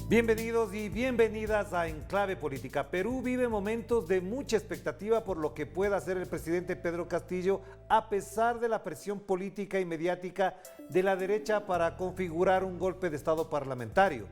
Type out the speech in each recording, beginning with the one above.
Bienvenidos y bienvenidas a Enclave Política. Perú vive momentos de mucha expectativa por lo que pueda hacer el presidente Pedro Castillo a pesar de la presión política y mediática de la derecha para configurar un golpe de Estado parlamentario.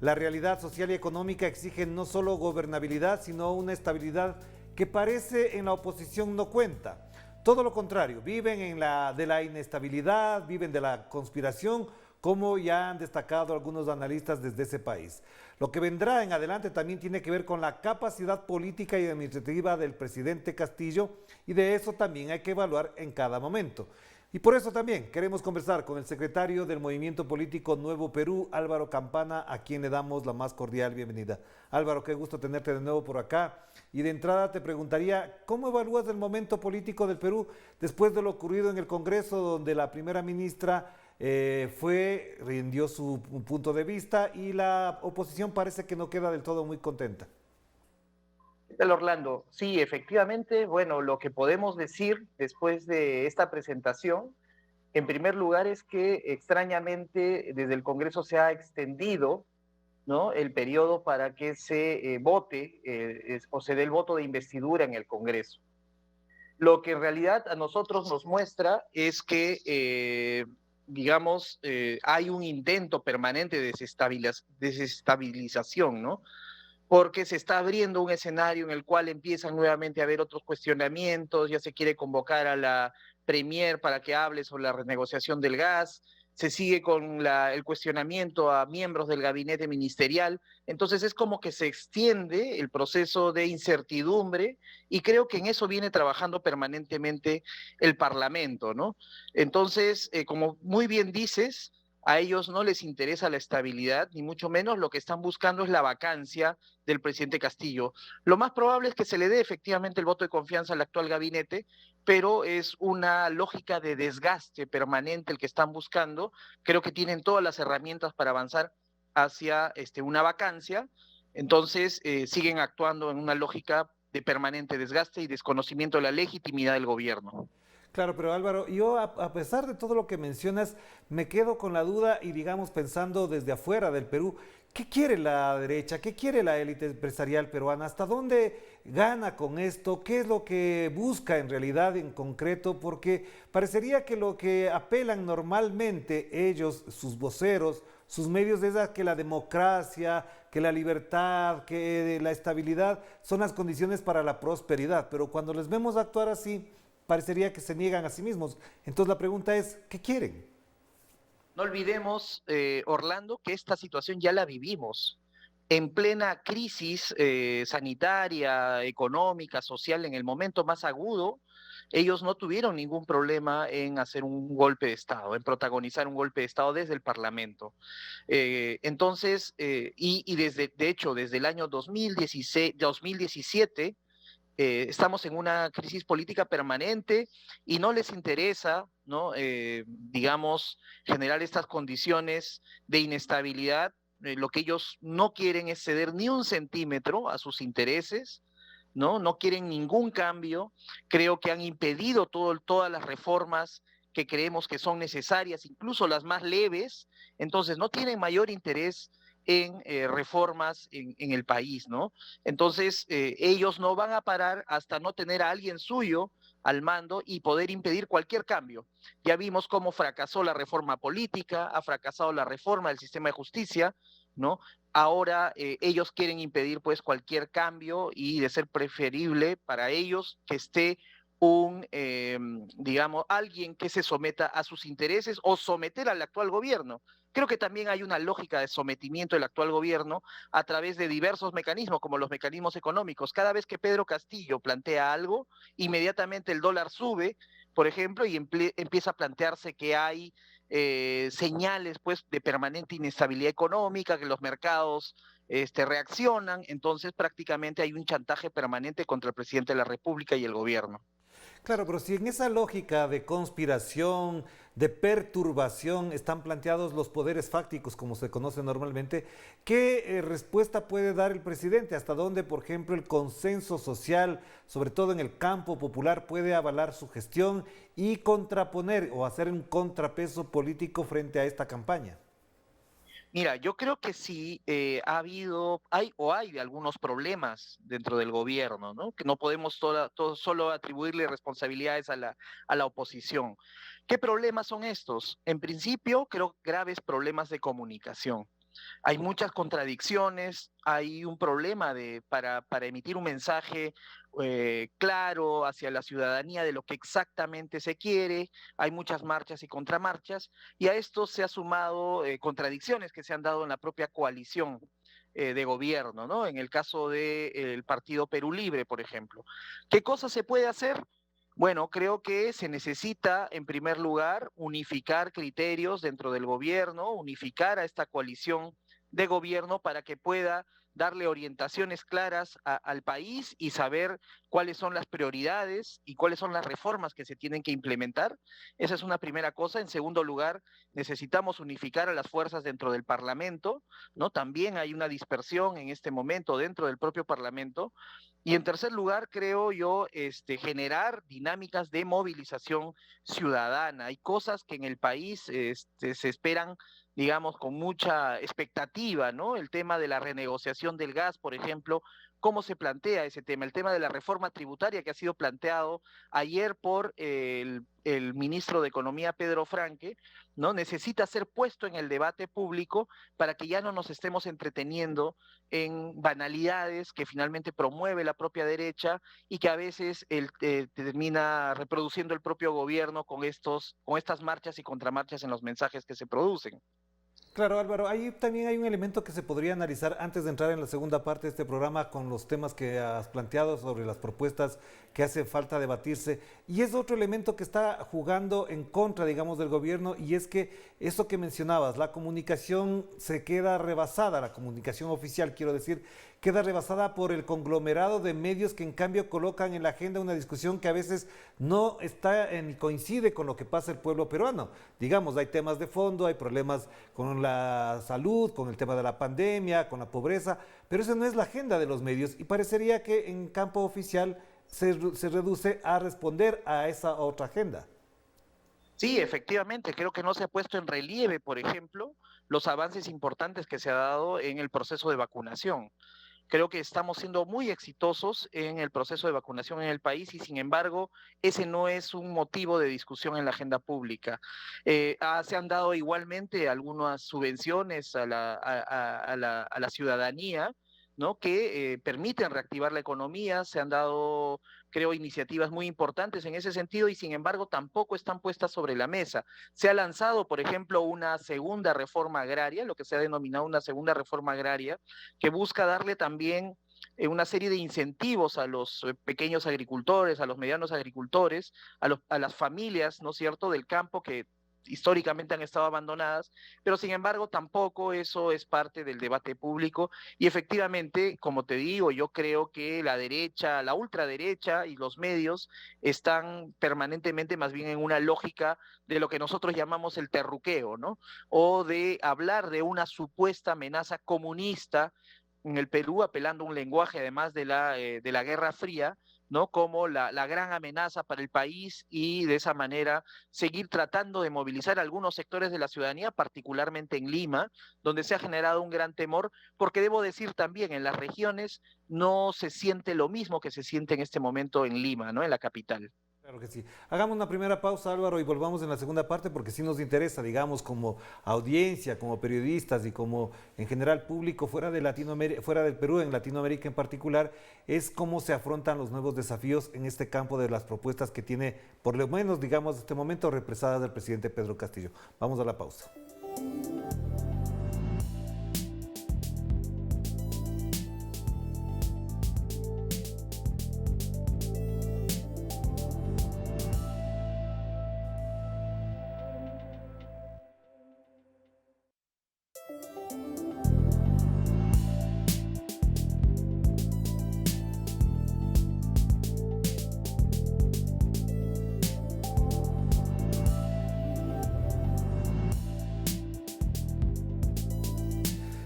La realidad social y económica exige no solo gobernabilidad, sino una estabilidad que parece en la oposición no cuenta. Todo lo contrario, viven de la inestabilidad, viven de la conspiración, como ya han destacado algunos analistas desde ese país. Lo que vendrá en adelante también tiene que ver con la capacidad política y administrativa del presidente Castillo, y de eso también hay que evaluar en cada momento. Y por eso también queremos conversar con el secretario del Movimiento Político Nuevo Perú, Álvaro Campana, a quien le damos la más cordial bienvenida. Álvaro, qué gusto tenerte de nuevo por acá. Y de entrada te preguntaría, ¿cómo evalúas el momento político del Perú después de lo ocurrido en el Congreso, donde la primera ministra rindió su punto de vista y la oposición parece que no queda del todo muy contenta? ¿Qué tal, Orlando? Sí, efectivamente, bueno, lo que podemos decir después de esta presentación, en primer lugar, es que extrañamente desde el Congreso se ha extendido, ¿no?, el periodo para que se vote o se dé el voto de investidura en el Congreso. Lo que en realidad a nosotros nos muestra es que, hay un intento permanente de desestabilización, ¿no? Porque se está abriendo un escenario en el cual empiezan nuevamente a haber otros cuestionamientos, ya se quiere convocar a la Premier para que hable sobre la renegociación del gas, se sigue con el cuestionamiento a miembros del gabinete ministerial, entonces es como que se extiende el proceso de incertidumbre y creo que en eso viene trabajando permanentemente el Parlamento, ¿no? Entonces, como muy bien dices, a ellos no les interesa la estabilidad, ni mucho menos. Lo que están buscando es la vacancia del presidente Castillo. Lo más probable es que se le dé efectivamente el voto de confianza al actual gabinete, pero es una lógica de desgaste permanente el que están buscando. Creo que tienen todas las herramientas para avanzar hacia una vacancia, entonces siguen actuando en una lógica de permanente desgaste y desconocimiento de la legitimidad del gobierno. Claro, pero Álvaro, yo a pesar de todo lo que mencionas, me quedo con la duda y digamos pensando desde afuera del Perú, ¿qué quiere la derecha? ¿Qué quiere la élite empresarial peruana? ¿Hasta dónde gana con esto? ¿Qué es lo que busca en realidad en concreto? Porque parecería que lo que apelan normalmente ellos, sus voceros, sus medios, es a que la democracia, que la libertad, que la estabilidad son las condiciones para la prosperidad, pero cuando les vemos actuar así, parecería que se niegan a sí mismos. Entonces la pregunta es, ¿qué quieren? No olvidemos, Orlando, que esta situación ya la vivimos. En plena crisis sanitaria, económica, social, en el momento más agudo, ellos no tuvieron ningún problema en hacer un golpe de Estado, en protagonizar un golpe de Estado desde el Parlamento. De hecho, desde el año 2016, 2017, estamos en una crisis política permanente y no les interesa, ¿no? Generar estas condiciones de inestabilidad. Lo que ellos no quieren es ceder ni un centímetro a sus intereses, ¿no? No quieren ningún cambio. Creo que han impedido todas las reformas que creemos que son necesarias, incluso las más leves. Entonces, no tienen mayor interés en reformas en el país, ¿no? Entonces, ellos no van a parar hasta no tener a alguien suyo al mando y poder impedir cualquier cambio. Ya vimos cómo fracasó la reforma política, ha fracasado la reforma del sistema de justicia, ¿no? Ahora ellos quieren impedir pues cualquier cambio y de ser preferible para ellos que esté alguien que se someta a sus intereses o someter al actual gobierno. Creo que también hay una lógica de sometimiento del actual gobierno a través de diversos mecanismos, como los mecanismos económicos. Cada vez que Pedro Castillo plantea algo, inmediatamente el dólar sube, por ejemplo, y empieza a plantearse que hay señales pues, de permanente inestabilidad económica, que los mercados reaccionan, entonces prácticamente hay un chantaje permanente contra el presidente de la República y el gobierno. Claro, pero si en esa lógica de conspiración, de perturbación, están planteados los poderes fácticos, como se conoce normalmente, ¿qué respuesta puede dar el presidente? ¿Hasta dónde, por ejemplo, el consenso social, sobre todo en el campo popular, puede avalar su gestión y contraponer o hacer un contrapeso político frente a esta campaña? Mira, yo creo que sí ha habido, hay algunos problemas dentro del gobierno, ¿no? Que no podemos solo atribuirle responsabilidades a la oposición. ¿Qué problemas son estos? En principio, creo graves problemas de comunicación. Hay muchas contradicciones, hay un problema para emitir un mensaje claro hacia la ciudadanía de lo que exactamente se quiere, hay muchas marchas y contramarchas, y a esto se ha sumado contradicciones que se han dado en la propia coalición de gobierno, ¿no? En el caso del Partido Perú Libre, por ejemplo. ¿Qué cosas se puede hacer? Bueno, creo que se necesita, en primer lugar, unificar criterios dentro del gobierno, unificar a esta coalición de gobierno para que pueda darle orientaciones claras al país y saber cuáles son las prioridades y cuáles son las reformas que se tienen que implementar. Esa es una primera cosa. En segundo lugar, necesitamos unificar a las fuerzas dentro del Parlamento, ¿no? También hay una dispersión en este momento dentro del propio Parlamento. Y en tercer lugar, creo yo, generar dinámicas de movilización ciudadana. Hay cosas que en el país se esperan, digamos, con mucha expectativa, ¿no? El tema de la renegociación del gas, por ejemplo, ¿cómo se plantea ese tema? El tema de la reforma tributaria que ha sido planteado ayer por el ministro de Economía, Pedro Franque, ¿no? Necesita ser puesto en el debate público para que ya no nos estemos entreteniendo en banalidades que finalmente promueve la propia derecha y que a veces termina reproduciendo el propio gobierno con estas marchas y contramarchas en los mensajes que se producen. Claro, Álvaro, ahí también hay un elemento que se podría analizar antes de entrar en la segunda parte de este programa con los temas que has planteado sobre las propuestas que hace falta debatirse. Y es otro elemento que está jugando en contra, digamos, del gobierno, y es que eso que mencionabas, la comunicación se queda rebasada, la comunicación oficial, quiero decir, queda rebasada por el conglomerado de medios que en cambio colocan en la agenda una discusión que a veces no está ni coincide con lo que pasa el pueblo peruano. Digamos, hay temas de fondo, hay problemas con la salud, con el tema de la pandemia, con la pobreza, pero esa no es la agenda de los medios y parecería que en campo oficial se reduce a responder a esa otra agenda. Sí, efectivamente, creo que no se ha puesto en relieve, por ejemplo, los avances importantes que se ha dado en el proceso de vacunación. Creo que estamos siendo muy exitosos en el proceso de vacunación en el país y sin embargo ese no es un motivo de discusión en la agenda pública. Se han dado igualmente algunas subvenciones a la ciudadanía, ¿no? Que permiten reactivar la economía, se han dado, creo, iniciativas muy importantes en ese sentido y sin embargo tampoco están puestas sobre la mesa. Se ha lanzado, por ejemplo, una segunda reforma agraria, lo que se ha denominado una segunda reforma agraria, que busca darle también una serie de incentivos a los pequeños agricultores, a los medianos agricultores, a las familias, ¿no es cierto?, del campo que históricamente han estado abandonadas, pero sin embargo tampoco eso es parte del debate público y efectivamente, como te digo, yo creo que la derecha, la ultraderecha y los medios están permanentemente más bien en una lógica de lo que nosotros llamamos el terruqueo, ¿no? O de hablar de una supuesta amenaza comunista en el Perú, apelando a un lenguaje además de la Guerra Fría, ¿no? Como la gran amenaza para el país y de esa manera seguir tratando de movilizar a algunos sectores de la ciudadanía, particularmente en Lima, donde se ha generado un gran temor, porque debo decir también, en las regiones no se siente lo mismo que se siente en este momento en Lima, ¿no? En la capital. Claro que sí. Hagamos una primera pausa, Álvaro, y volvamos en la segunda parte porque sí nos interesa, digamos, como audiencia, como periodistas y como en general público fuera de Latinoamérica, fuera del Perú, en Latinoamérica en particular, es cómo se afrontan los nuevos desafíos en este campo de las propuestas que tiene, por lo menos, digamos, este momento represadas del presidente Pedro Castillo. Vamos a la pausa.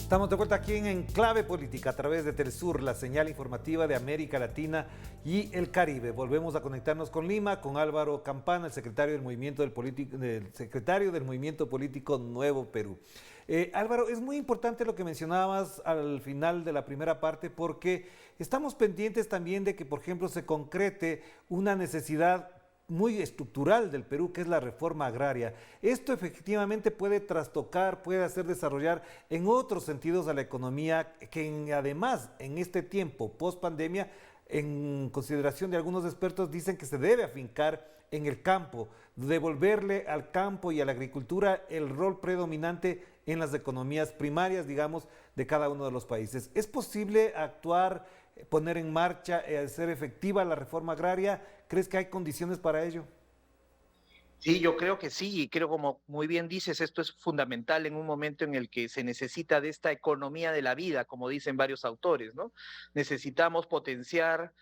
Estamos de vuelta aquí en Enclave Política a través de Telesur, la señal informativa de América Latina y el Caribe. Volvemos a conectarnos con Lima, con Álvaro Campana, el secretario del Movimiento Político Nuevo Perú. Álvaro, es muy importante lo que mencionabas al final de la primera parte porque estamos pendientes también de que, por ejemplo, se concrete una necesidad muy estructural del Perú, que es la reforma agraria. Esto efectivamente puede trastocar, puede hacer desarrollar en otros sentidos a la economía, que además en este tiempo post pandemia, en consideración de algunos expertos, dicen que se debe afincar en el campo, devolverle al campo y a la agricultura el rol predominante en las economías primarias, digamos, de cada uno de los países. ¿Es posible actuar, poner en marcha, hacer efectiva la reforma agraria? ¿Crees que hay condiciones para ello? Sí, yo creo que sí, y creo como muy bien dices, esto es fundamental en un momento en el que se necesita de esta economía de la vida, como dicen varios autores, ¿no? Necesitamos potenciar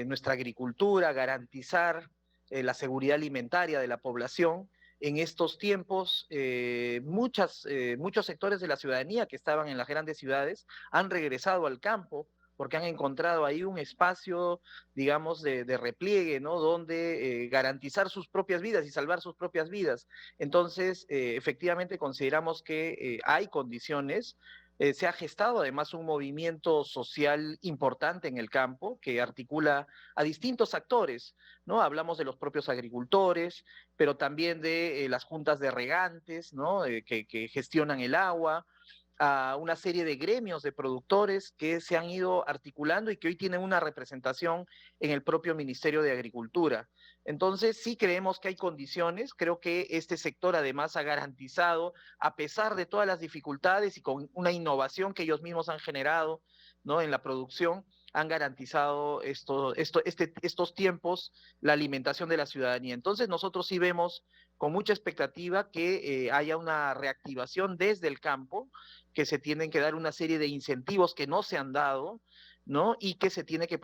nuestra agricultura, garantizar la seguridad alimentaria de la población. En estos tiempos, muchos sectores de la ciudadanía que estaban en las grandes ciudades han regresado al campo porque han encontrado ahí un espacio, digamos, de repliegue, ¿no? Donde garantizar sus propias vidas y salvar sus propias vidas. Entonces, efectivamente consideramos que hay condiciones. Se ha gestado además un movimiento social importante en el campo que articula a distintos actores, ¿no? Hablamos de los propios agricultores, pero también de las juntas de regantes, ¿no? Que gestionan el agua, a una serie de gremios de productores que se han ido articulando y que hoy tienen una representación en el propio Ministerio de Agricultura. Entonces, sí creemos que hay condiciones, creo que este sector además ha garantizado, a pesar de todas las dificultades y con una innovación que ellos mismos han generado, ¿no? En la producción, han garantizado estos tiempos la alimentación de la ciudadanía. Entonces, nosotros sí vemos con mucha expectativa que haya una reactivación desde el campo, que se tienen que dar una serie de incentivos que no se han dado, ¿no? Y que se tiene que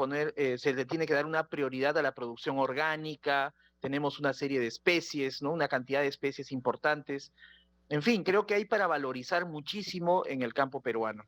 se le tiene que dar una prioridad a la producción orgánica. Tenemos una serie de especies, ¿no? Una cantidad de especies importantes. En fin, creo que hay para valorizar muchísimo en el campo peruano.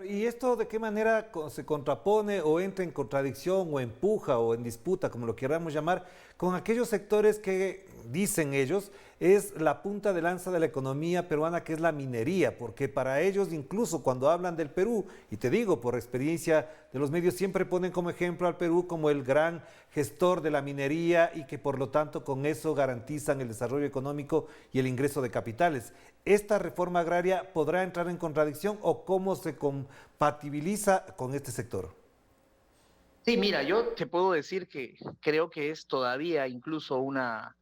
¿Y esto de qué manera se contrapone o entra en contradicción o empuja o en disputa, como lo queramos llamar, con aquellos sectores que, dicen ellos, es la punta de lanza de la economía peruana, que es la minería? Porque para ellos, incluso cuando hablan del Perú, y te digo, por experiencia de los medios, siempre ponen como ejemplo al Perú como el gran gestor de la minería y que por lo tanto con eso garantizan el desarrollo económico y el ingreso de capitales. ¿Esta reforma agraria podrá entrar en contradicción o cómo se compatibiliza con este sector? Sí, mira, yo te puedo decir que creo que es todavía incluso una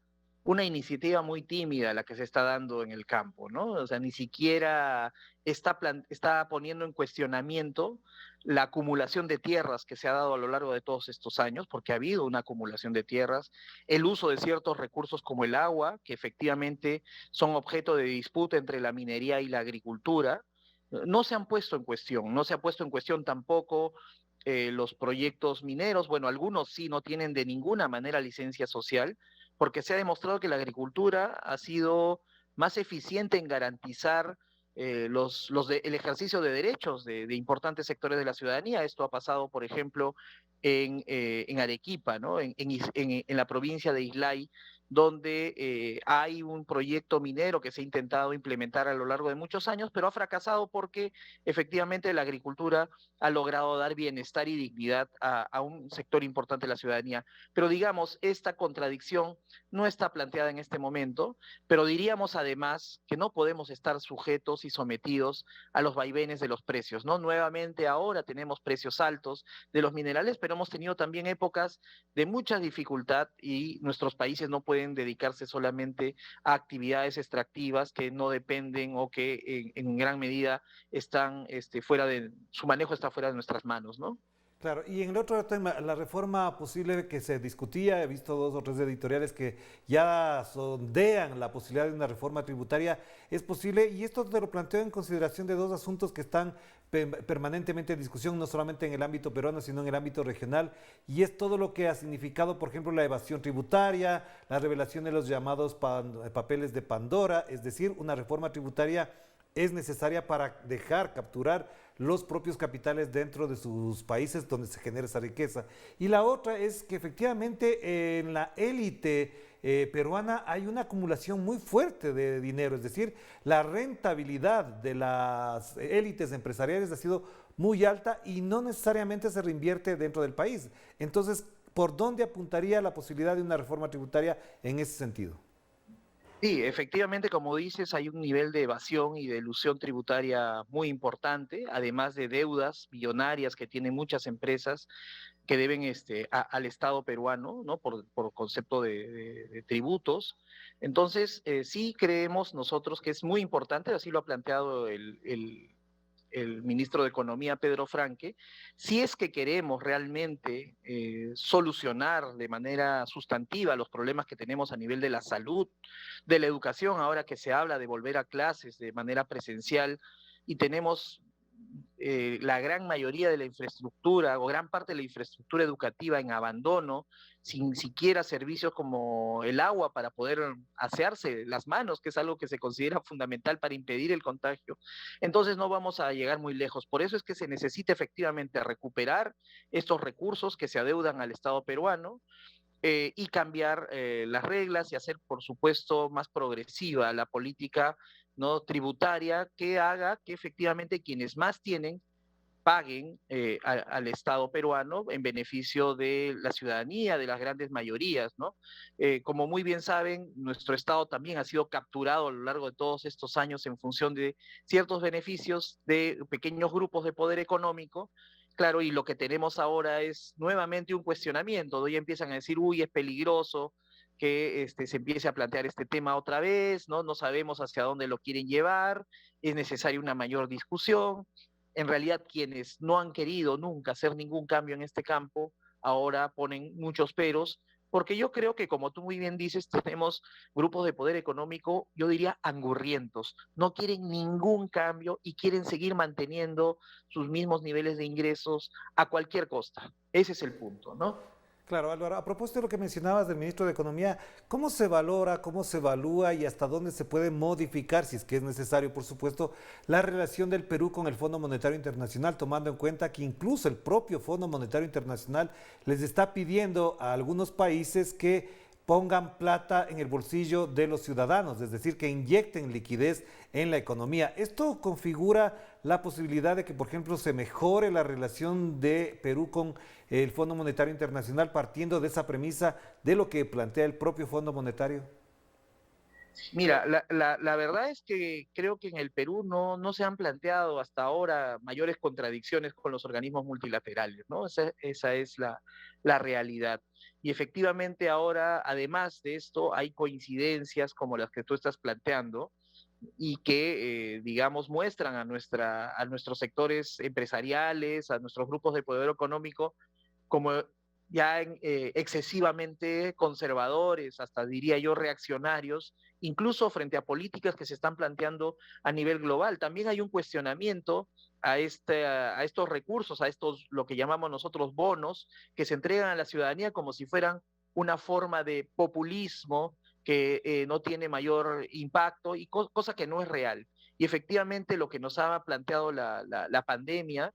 iniciativa muy tímida la que se está dando en el campo, ¿no? O sea, ni siquiera está poniendo en cuestionamiento la acumulación de tierras que se ha dado a lo largo de todos estos años, porque ha habido una acumulación de tierras, el uso de ciertos recursos como el agua, que efectivamente son objeto de disputa entre la minería y la agricultura, no se han puesto en cuestión, no se ha puesto en cuestión tampoco los proyectos mineros. Bueno, algunos sí no tienen de ninguna manera licencia social, porque se ha demostrado que la agricultura ha sido más eficiente en garantizar el ejercicio de derechos de importantes sectores de la ciudadanía. Esto ha pasado, por ejemplo, en Arequipa, ¿no? En la provincia de Islay, donde hay un proyecto minero que se ha intentado implementar a lo largo de muchos años, pero ha fracasado porque efectivamente la agricultura ha logrado dar bienestar y dignidad a un sector importante de la ciudadanía. Pero digamos, esta contradicción no está planteada en este momento, pero diríamos además que no podemos estar sujetos y sometidos a los vaivenes de los precios, ¿no? Nuevamente ahora tenemos precios altos de los minerales, pero hemos tenido también épocas de mucha dificultad y nuestros países no pueden dedicarse solamente a actividades extractivas que no dependen o que en gran medida están su manejo está fuera de nuestras manos, ¿no? Claro, y en el otro tema, la reforma posible que se discutía, he visto dos o tres editoriales que ya sondean la posibilidad de una reforma tributaria, ¿es posible? Y esto te lo planteo en consideración de dos asuntos que están permanentemente en discusión, no solamente en el ámbito peruano, sino en el ámbito regional, y es todo lo que ha significado, por ejemplo, la evasión tributaria, la revelación de los llamados papeles de Pandora, es decir, una reforma tributaria es necesaria para dejar capturar los propios capitales dentro de sus países donde se genera esa riqueza. Y la otra es que efectivamente en la élite peruana hay una acumulación muy fuerte de dinero, es decir, la rentabilidad de las élites empresariales ha sido muy alta y no necesariamente se reinvierte dentro del país. Entonces, ¿por dónde apuntaría la posibilidad de una reforma tributaria en ese sentido? Sí, efectivamente, como dices, hay un nivel de evasión y de elusión tributaria muy importante, además de deudas millonarias que tienen muchas empresas que deben al Estado peruano, ¿no? Por concepto de tributos. Entonces, sí creemos nosotros que es muy importante, así lo ha planteado el ministro de Economía, Pedro Franque, si es que queremos realmente solucionar de manera sustantiva los problemas que tenemos a nivel de la salud, de la educación, ahora que se habla de volver a clases de manera presencial y tenemos la gran mayoría de la infraestructura o gran parte de la infraestructura educativa en abandono, sin siquiera servicios como el agua para poder asearse las manos, que es algo que se considera fundamental para impedir el contagio, entonces no vamos a llegar muy lejos. Por eso es que se necesita efectivamente recuperar estos recursos que se adeudan al Estado peruano, y cambiar las reglas y hacer, por supuesto, más progresiva la política, ¿no?, tributaria, que haga que efectivamente quienes más tienen paguen al Estado peruano en beneficio de la ciudadanía, de las grandes mayorías, ¿no? Como muy bien saben, nuestro Estado también ha sido capturado a lo largo de todos estos años en función de ciertos beneficios de pequeños grupos de poder económico. Claro, y lo que tenemos ahora es nuevamente un cuestionamiento, donde ya empiezan a decir, uy, es peligroso que se empiece a plantear este tema otra vez, ¿no? No sabemos hacia dónde lo quieren llevar, es necesaria una mayor discusión. En realidad, quienes no han querido nunca hacer ningún cambio en este campo, ahora ponen muchos peros, porque yo creo que, como tú muy bien dices, tenemos grupos de poder económico, yo diría, angurrientos, no quieren ningún cambio y quieren seguir manteniendo sus mismos niveles de ingresos a cualquier costa. Ese es el punto, ¿no? Claro, Álvaro, a propósito de lo que mencionabas del ministro de Economía, ¿cómo se valora, cómo se evalúa y hasta dónde se puede modificar, si es que es necesario, por supuesto, la relación del Perú con el Fondo Monetario Internacional, tomando en cuenta que incluso el propio Fondo Monetario Internacional les está pidiendo a algunos países que pongan plata en el bolsillo de los ciudadanos, es decir, que inyecten liquidez en la economía? ¿Esto configura la posibilidad de que, por ejemplo, se mejore la relación de Perú con el Fondo Monetario Internacional partiendo de esa premisa de lo que plantea el propio Fondo Monetario? Mira, la verdad es que creo que en el Perú no se han planteado hasta ahora mayores contradicciones con los organismos multilaterales, ¿no? Esa es la realidad. Y efectivamente ahora, además de esto, hay coincidencias como las que tú estás planteando y que, digamos, muestran a nuestros sectores empresariales, a nuestros grupos de poder económico, como ya excesivamente conservadores, hasta diría yo reaccionarios, incluso frente a políticas que se están planteando a nivel global. También hay un cuestionamiento a estos recursos, a estos, lo que llamamos nosotros bonos, que se entregan a la ciudadanía como si fueran una forma de populismo que no tiene mayor impacto y cosa que no es real. Y efectivamente lo que nos ha planteado la pandemia,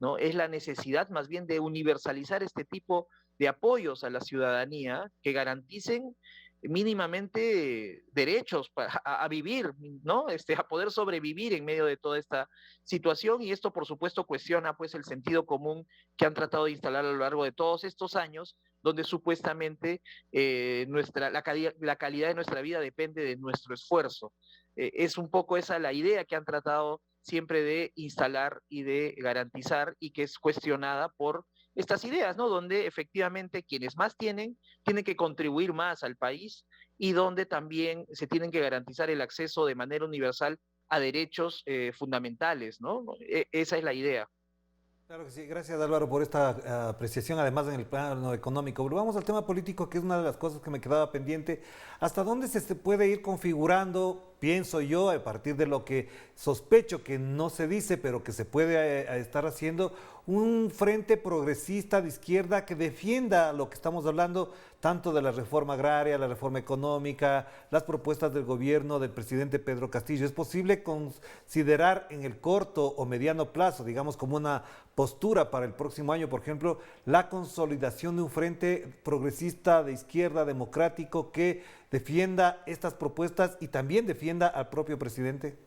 ¿no?, es la necesidad más bien de universalizar este tipo de apoyos a la ciudadanía que garanticen mínimamente derechos a vivir, ¿no? A poder sobrevivir en medio de toda esta situación, y esto por supuesto cuestiona pues el sentido común que han tratado de instalar a lo largo de todos estos años, donde supuestamente la calidad de nuestra vida depende de nuestro esfuerzo. Es un poco esa la idea que han tratado siempre de instalar y de garantizar, y que es cuestionada por estas ideas, ¿no? Donde efectivamente quienes más tienen que contribuir más al país, y donde también se tienen que garantizar el acceso de manera universal a derechos fundamentales, ¿no? Esa es la idea. Claro que sí, gracias Álvaro por esta apreciación, además en el plano económico. Volvamos al tema político, que es una de las cosas que me quedaba pendiente. ¿Hasta dónde se puede ir configurando pienso yo, a partir de lo que sospecho que no se dice, pero que se puede estar haciendo, un frente progresista de izquierda que defienda lo que estamos hablando, tanto de la reforma agraria, la reforma económica, las propuestas del gobierno del presidente Pedro Castillo. ¿Es posible considerar en el corto o mediano plazo, digamos como una postura para el próximo año, por ejemplo, la consolidación de un frente progresista de izquierda democrático que defienda estas propuestas y también defienda al propio presidente?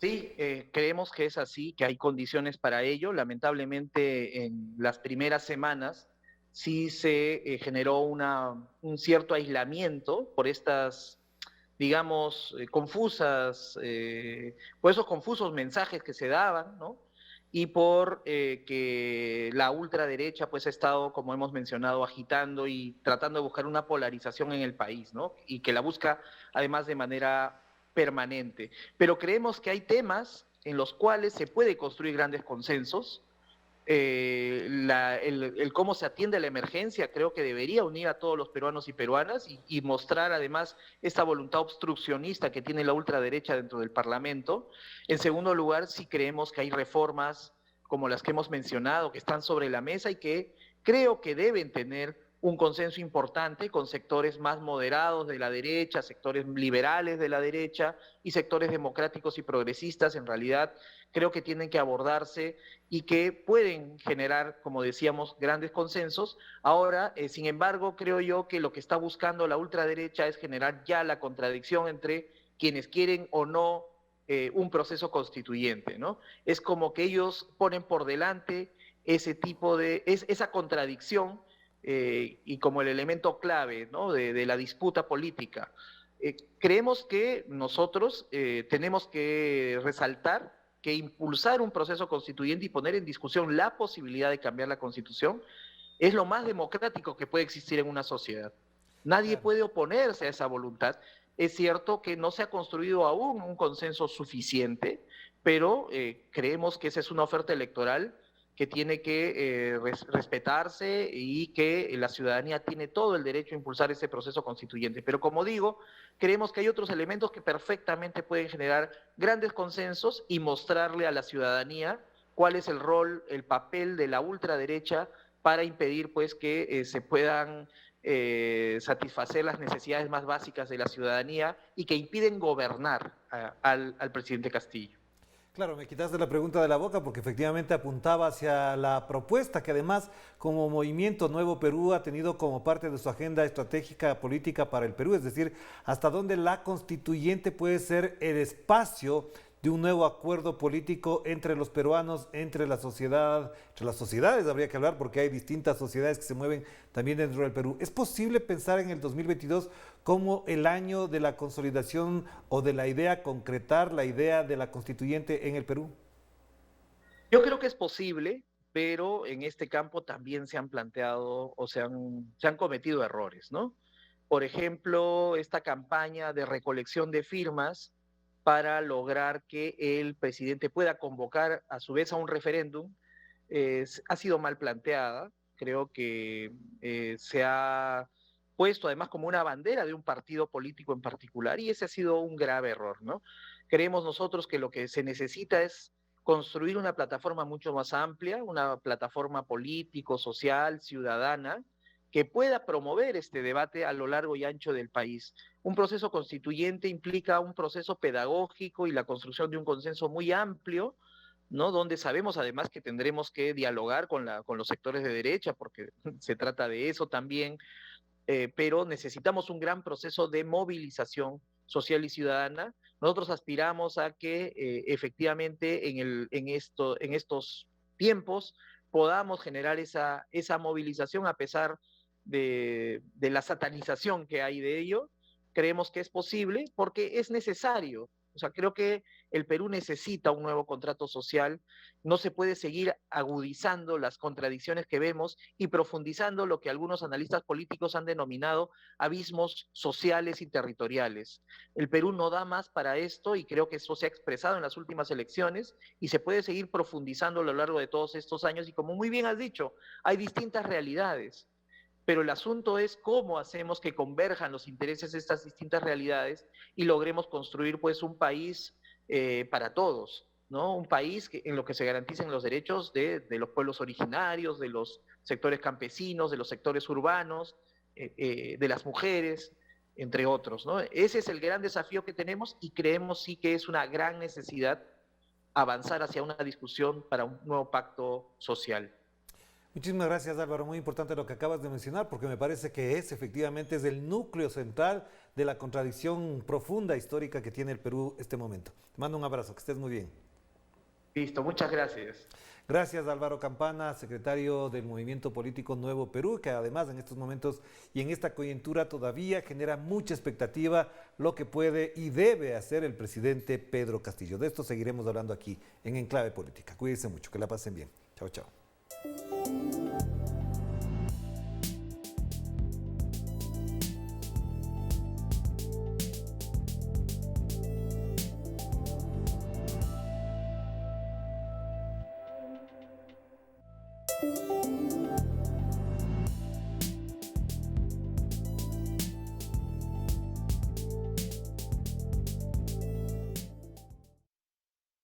Sí, creemos que es así, que hay condiciones para ello. Lamentablemente, en las primeras semanas sí se generó un cierto aislamiento por estas, digamos, confusas, por esos confusos mensajes que se daban, ¿no? Y por que la ultraderecha pues ha estado, como hemos mencionado, agitando y tratando de buscar una polarización en el país, ¿no? Y que la busca además de manera permanente. Pero creemos que hay temas en los cuales se puede construir grandes consensos. El cómo se atiende a la emergencia creo que debería unir a todos los peruanos y peruanas y mostrar además esta voluntad obstruccionista que tiene la ultraderecha dentro del Parlamento. En segundo lugar, sí creemos que hay reformas como las que hemos mencionado, que están sobre la mesa y que creo que deben tener un consenso importante con sectores más moderados de la derecha, sectores liberales de la derecha y sectores democráticos y progresistas. En realidad, creo que tienen que abordarse y que pueden generar, como decíamos, grandes consensos. Ahora, sin embargo, creo yo que lo que está buscando la ultraderecha es generar ya la contradicción entre quienes quieren o no un proceso constituyente, ¿no? Es como que ellos ponen por delante ese tipo de, esa contradicción y como el elemento clave, ¿no? de la disputa política. Creemos que nosotros tenemos que resaltar que impulsar un proceso constituyente y poner en discusión la posibilidad de cambiar la Constitución es lo más democrático que puede existir en una sociedad. Nadie Claro. puede oponerse a esa voluntad. Es cierto que no se ha construido aún un consenso suficiente, pero creemos que esa es una oferta electoral que tiene que respetarse y que la ciudadanía tiene todo el derecho a impulsar ese proceso constituyente. Pero como digo, creemos que hay otros elementos que perfectamente pueden generar grandes consensos y mostrarle a la ciudadanía cuál es el rol, el papel de la ultraderecha para impedir pues que se puedan satisfacer las necesidades más básicas de la ciudadanía y que impiden gobernar al presidente Castillo. Claro, me quitaste la pregunta de la boca porque efectivamente apuntaba hacia la propuesta que además como Movimiento Nuevo Perú ha tenido como parte de su agenda estratégica política para el Perú, es decir, hasta dónde la constituyente puede ser el espacio de un nuevo acuerdo político entre los peruanos, entre la sociedad, entre las sociedades habría que hablar porque hay distintas sociedades que se mueven también dentro del Perú. ¿Es posible pensar en el 2022 como el año de la consolidación o de la idea, concretar la idea de la constituyente en el Perú? Yo creo que es posible, pero en este campo también se han planteado o se han cometido errores, ¿no? Por ejemplo, esta campaña de recolección de firmas para lograr que el presidente pueda convocar a su vez a un referéndum ha sido mal planteada. Creo que se ha puesto además como una bandera de un partido político en particular y ese ha sido un grave error, ¿no? Creemos nosotros que lo que se necesita es construir una plataforma mucho más amplia, una plataforma político, social, ciudadana, que pueda promover este debate a lo largo y ancho del país. Un proceso constituyente implica un proceso pedagógico y la construcción de un consenso muy amplio, ¿no? Donde sabemos además que tendremos que dialogar con los sectores de derecha, porque se trata de eso también, pero necesitamos un gran proceso de movilización social y ciudadana. Nosotros aspiramos a que efectivamente en estos tiempos podamos generar esa movilización a pesar de la satanización que hay de ello. Creemos que es posible porque es necesario. O sea, creo que el Perú necesita un nuevo contrato social, no se puede seguir agudizando las contradicciones que vemos y profundizando lo que algunos analistas políticos han denominado abismos sociales y territoriales. El Perú no da más para esto y creo que eso se ha expresado en las últimas elecciones y se puede seguir profundizando a lo largo de todos estos años y como muy bien has dicho, hay distintas realidades. pero el asunto es cómo hacemos que converjan los intereses de estas distintas realidades y logremos construir pues un país para todos, ¿no? Un país en lo que se garanticen los derechos los pueblos originarios, de los sectores campesinos, de los sectores urbanos, de las mujeres, entre otros, ¿no? Ese es el gran desafío que tenemos y creemos sí que es una gran necesidad avanzar hacia una discusión para un nuevo pacto social. Muchísimas gracias, Álvaro. Muy importante lo que acabas de mencionar, porque me parece que efectivamente es el núcleo central de la contradicción profunda histórica que tiene el Perú este momento. Te mando un abrazo, que estés muy bien. Listo, muchas gracias. Gracias, Álvaro Campana, secretario del Movimiento Político Nuevo Perú, que además en estos momentos y en esta coyuntura todavía genera mucha expectativa lo que puede y debe hacer el presidente Pedro Castillo. De esto seguiremos hablando aquí en Enclave Política. Cuídense mucho, que la pasen bien. Chao, chao.